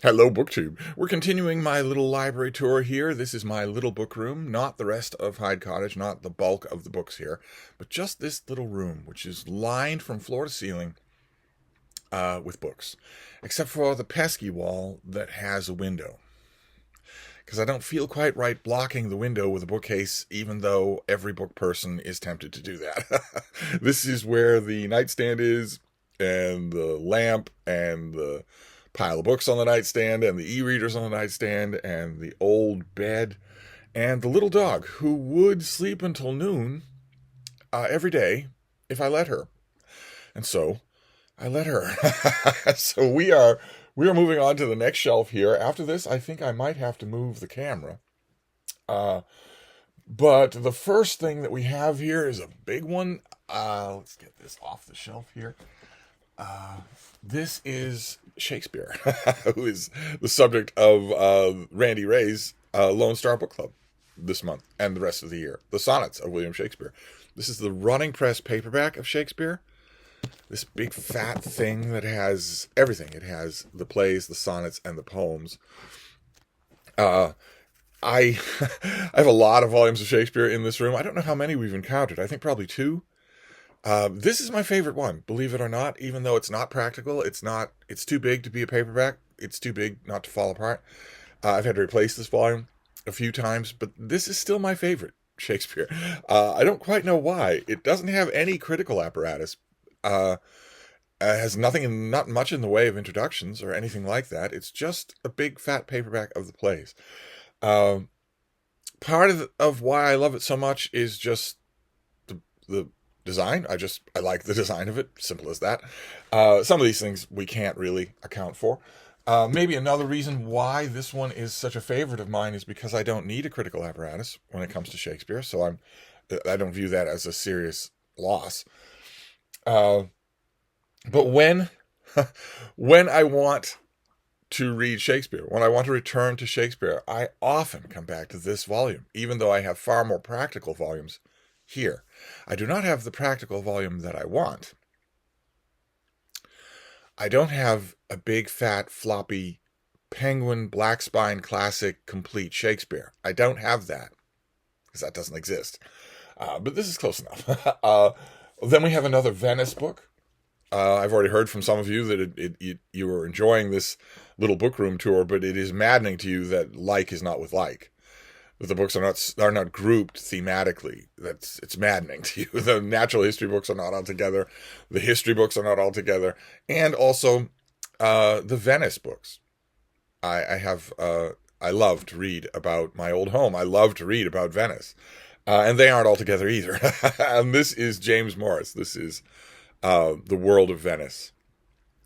Hello, BookTube. We're continuing my little library tour here. This is my little book room, not the rest of Hyde Cottage, not the bulk of the books here, but just this little room, which is lined from floor to ceiling with books, except for the pesky wall that has a window. Because I don't feel quite right blocking the window with a bookcase, even though every book person is tempted to do that. This is where the nightstand is, and the lamp, and the pile of books on the nightstand, and the e-readers on the nightstand, and the old bed, and the little dog who would sleep until noon every day if I let her. And so I let her. So we are moving on to the next shelf here. After this, I think I might have to move the camera. But the first thing that we have here is a big one. Let's get this off the shelf here. This is Shakespeare, who is the subject of Randy Ray's Lone Star Book Club this month and the rest of the year. The Sonnets of William Shakespeare. This is the running press paperback of Shakespeare. This big fat thing that has everything. It has the plays, the sonnets, and the poems. I I have a lot of volumes of Shakespeare in this room. I don't know how many we've encountered. I think probably two. This is my favorite one, believe it or not, even though it's not practical. It's too big to be a paperback. It's too big not to fall apart. I've had to replace this volume a few times, but this is still my favorite Shakespeare. I don't quite know why. It doesn't have any critical apparatus. Has not much in the way of introductions or anything like that. It's just a big fat paperback of the plays. Part of why I love it so much is just the design. I like the design of it. Simple as that. Some of these things we can't really account for. Maybe another reason why this one is such a favorite of mine is because I don't need a critical apparatus when it comes to Shakespeare, so I don't view that as a serious loss. But when when I want to read Shakespeare, when I want to return to Shakespeare, I often come back to this volume, even though I have far more practical volumes here. I do not have the practical volume that I want. I don't have a big, fat, floppy, Penguin, Black Spine Classic, complete Shakespeare. I don't have that, because that doesn't exist. But this is close enough. Then we have another Venice book. I've already heard from some of you that you were enjoying this little book room tour, but it is maddening to you that like is not with like. That the books are not grouped thematically. It's maddening to you. The natural history books are not all together. The history books are not all together, and also the Venice books. I love to read about my old home. I love to read about Venice, and they aren't all together either. And this is James Morris. This is The World of Venice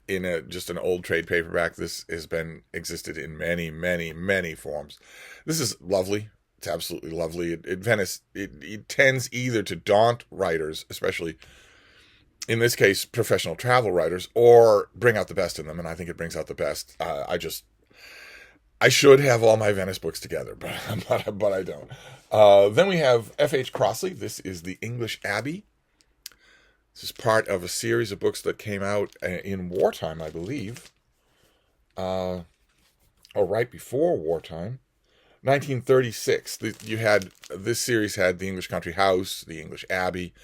in just an old trade paperback. This has existed in many, many, many forms. This is lovely. It's absolutely lovely. Venice, it tends either to daunt writers, especially in this case, professional travel writers, or bring out the best in them. And I think it brings out the best. I should have all my Venice books together, but I don't. Then we have F.H. Crossley. This is The English Abbey. This is part of a series of books that came out in wartime, I believe. Or right before wartime. 1936. This series had The English Country House, The English Abbey,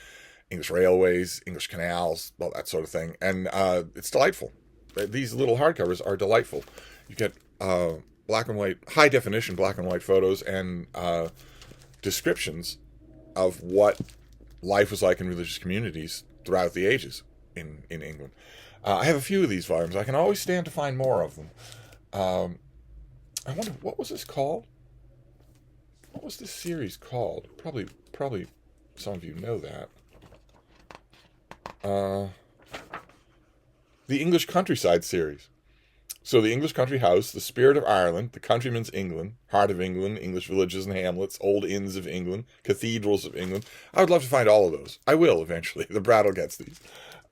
English Railways, English Canals, well, that sort of thing. And it's delightful. These little hardcovers are delightful. You get black and white, high definition black and white photos and descriptions of what life was like in religious communities throughout the ages in England. I have a few of these volumes. I can always stand to find more of them. I wonder, what was this called? What was this series called? Probably some of you know that. The English Countryside series. So the English Country House, The Spirit of Ireland, The Countryman's England, Heart of England, English Villages and Hamlets, Old Inns of England, Cathedrals of England. I would love to find all of those. I will eventually. The Brattle gets these.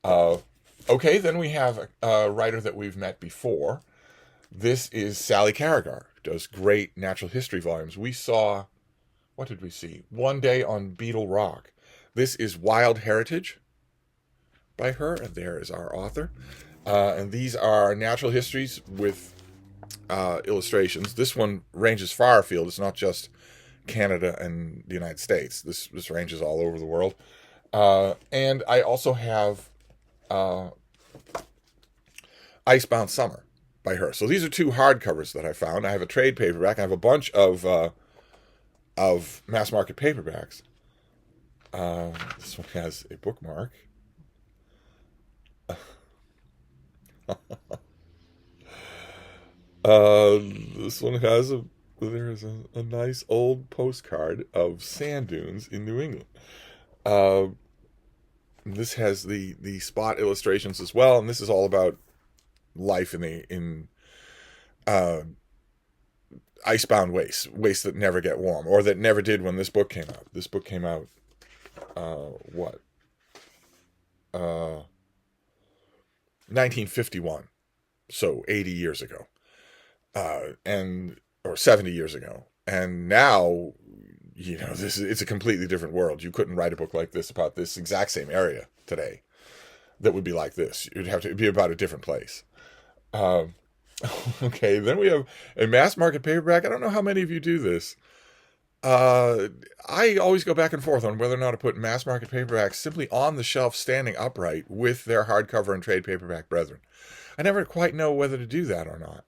Okay, then we have a writer that we've met before. This is Sally Carragher, who does great natural history volumes. We saw, what did we see? One Day on Beetle Rock. This is Wild Heritage by her, and there is our author. And these are natural histories with illustrations. This one ranges far afield. It's not just Canada and the United States. This ranges all over the world. And I also have Icebound Summer by her. So these are two hardcovers that I found. I have a trade paperback. I have a bunch of mass market paperbacks. This one has a bookmark. This one has there's a nice old postcard of sand dunes in New England. This has the spot illustrations as well, and this is all about life in icebound wastes that never get warm, or that never did when this book came out. This book came out 1951, so 80 years ago, or 70 years ago, and now, you know, it's a completely different world. You couldn't write a book like this about this exact same area today that would be like this. It'd be about a different place. Okay, then we have a mass market paperback. I don't know how many of you do this. I always go back and forth on whether or not to put mass market paperbacks simply on the shelf standing upright with their hardcover and trade paperback brethren. I never quite know whether to do that or not.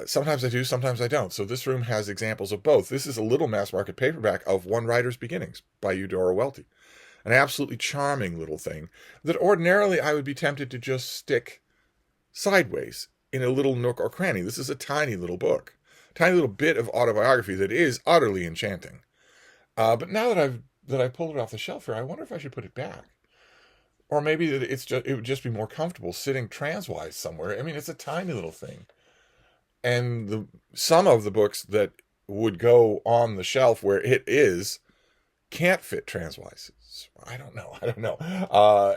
Sometimes I do, sometimes I don't. So this room has examples of both. This is a little mass market paperback of One Writer's Beginnings by Eudora Welty. An absolutely charming little thing that ordinarily I would be tempted to just stick sideways in a little nook or cranny. This is a tiny little book, tiny little bit of autobiography that is utterly enchanting. But now that I've pulled it off the shelf here, I wonder if I should put it back. Or maybe that it would just be more comfortable sitting transwise somewhere. I mean, it's a tiny little thing. And some of the books that would go on the shelf where it is can't fit transwise. I don't know.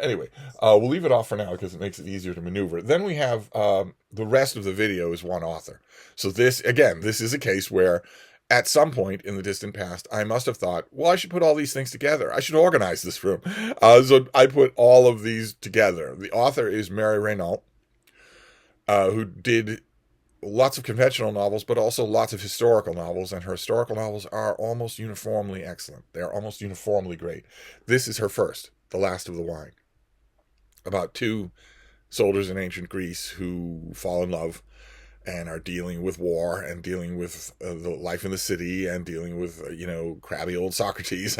Anyway, we'll leave it off for now because it makes it easier to maneuver. Then we have the rest of the video is one author. So this is a case where at some point in the distant past, I must have thought, well, I should put all these things together. I should organize this room. So I put all of these together. The author is Mary Renault, who did lots of conventional novels, but also lots of historical novels, and her historical novels are almost uniformly excellent. They are almost uniformly great. This is her first, The Last of the Wine, about two soldiers in ancient Greece who fall in love and are dealing with war and dealing with the life in the city and dealing with, crabby old Socrates.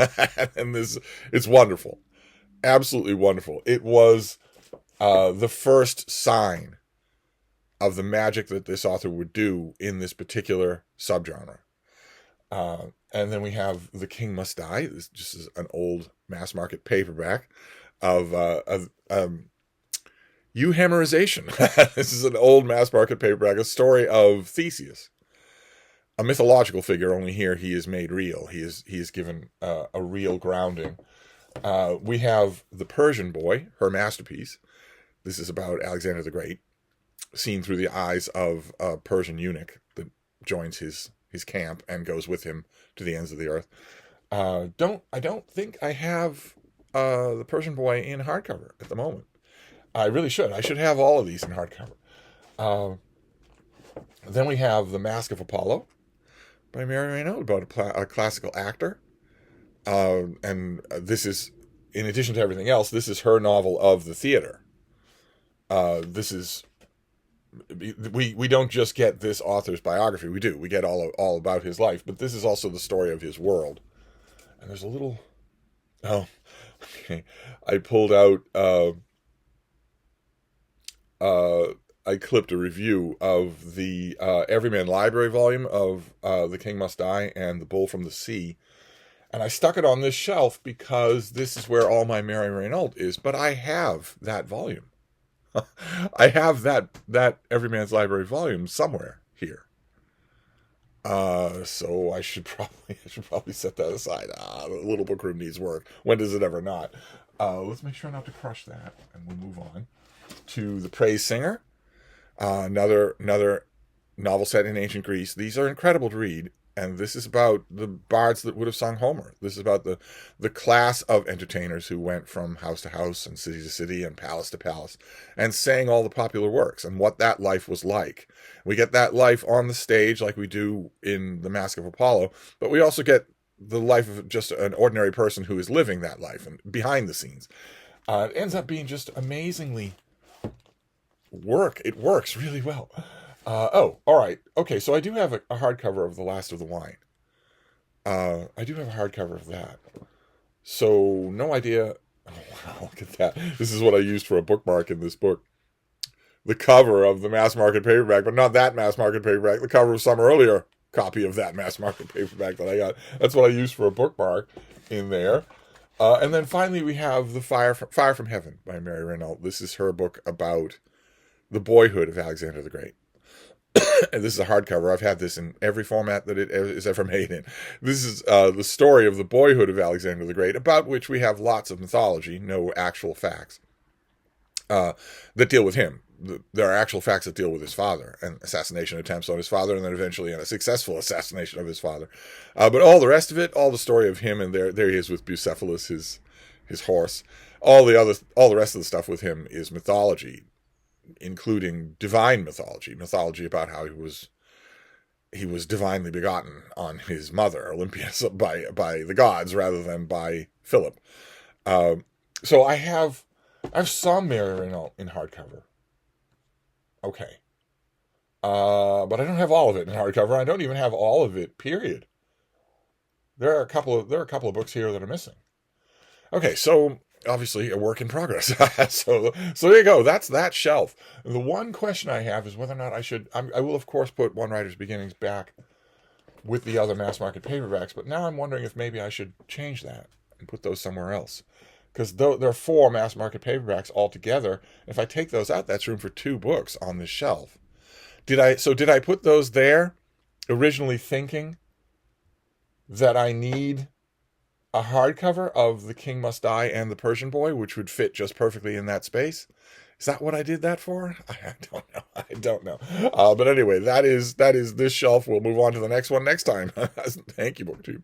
And it's wonderful. Absolutely wonderful. It was the first sign of the magic that this author would do in this particular subgenre. And then we have The King Must Die. This just is an old mass market paperback of euhemerization. This is an old mass market paperback, a story of Theseus, a mythological figure, only here he is made real. He is given a real grounding. We have The Persian Boy, her masterpiece. This is about Alexander the Great, seen through the eyes of a Persian eunuch that joins his camp and goes with him to the ends of the earth. I don't think I have The Persian Boy in hardcover at the moment. I really should. I should have all of these in hardcover. Then we have The Mask of Apollo by Mary Renault, about a classical actor. And this is, in addition to everything else, this is her novel of the theater. This is, we don't just get this author's biography. We do. We get all about his life, but this is also the story of his world. And there's a little, okay. I pulled out, I clipped a review of the Everyman Library volume of The King Must Die and The Bull from the Sea. And I stuck it on this shelf because this is where all my Mary Renault is. But I have that volume. I have that Everyman's Library volume somewhere here. So I should probably set that aside. The little book room needs work. When does it ever not? Let's make sure not to crush that, and we'll move on to The Praise Singer, another novel set in ancient Greece. These are incredible to read. And this is about the bards that would have sung Homer. This is about the class of entertainers who went from house to house and city to city and palace to palace and sang all the popular works and what that life was like. We get that life on the stage like we do in The Mask of Apollo, but we also get the life of just an ordinary person who is living that life and behind the scenes. It ends up being just amazingly it works really well. All right. Okay, so I do have a hardcover of The Last of the Wine. I do have a hardcover of that. So, no idea. Oh, wow, look at that. This is what I used for a bookmark in this book. The cover of the mass market paperback, but not that mass market paperback. The cover of some earlier copy of that mass market paperback that I got. That's what I used for a bookmark in there. And then finally we have The Fire from Heaven by Mary Renault. This is her book about the boyhood of Alexander the Great. And this is a hardcover. I've had this in every format that it is ever made in. This is the story of the boyhood of Alexander the Great, about which we have lots of mythology, no actual facts that deal with him. There are actual facts that deal with his father and assassination attempts on his father, and then eventually a successful assassination of his father. But all the rest of it, all the story of him, and there he is with Bucephalus, his horse. All the rest of the stuff with him is mythology, including divine mythology about how he was divinely begotten on his mother Olympia by the gods rather than by Philip. So I have some Mary Renault in hardcover. Okay. But I don't have all of it in hardcover. I don't even have all of it, period. There are a couple of books here that are missing. Okay, so obviously a work in progress. so there you go. That's that shelf. The one question I have is whether or not I will of course put One Writer's Beginnings back with the other mass market paperbacks, but now I'm wondering if maybe I should change that and put those somewhere else. Because there are 4 mass market paperbacks altogether. If I take those out, that's room for 2 books on this shelf. Did I put those there originally thinking that I need a hardcover of The King Must Die and The Persian Boy, which would fit just perfectly in that space? Is that what I did that for? I don't know. But anyway, that is this shelf. We'll move on to the next one next time. Thank you, BookTube.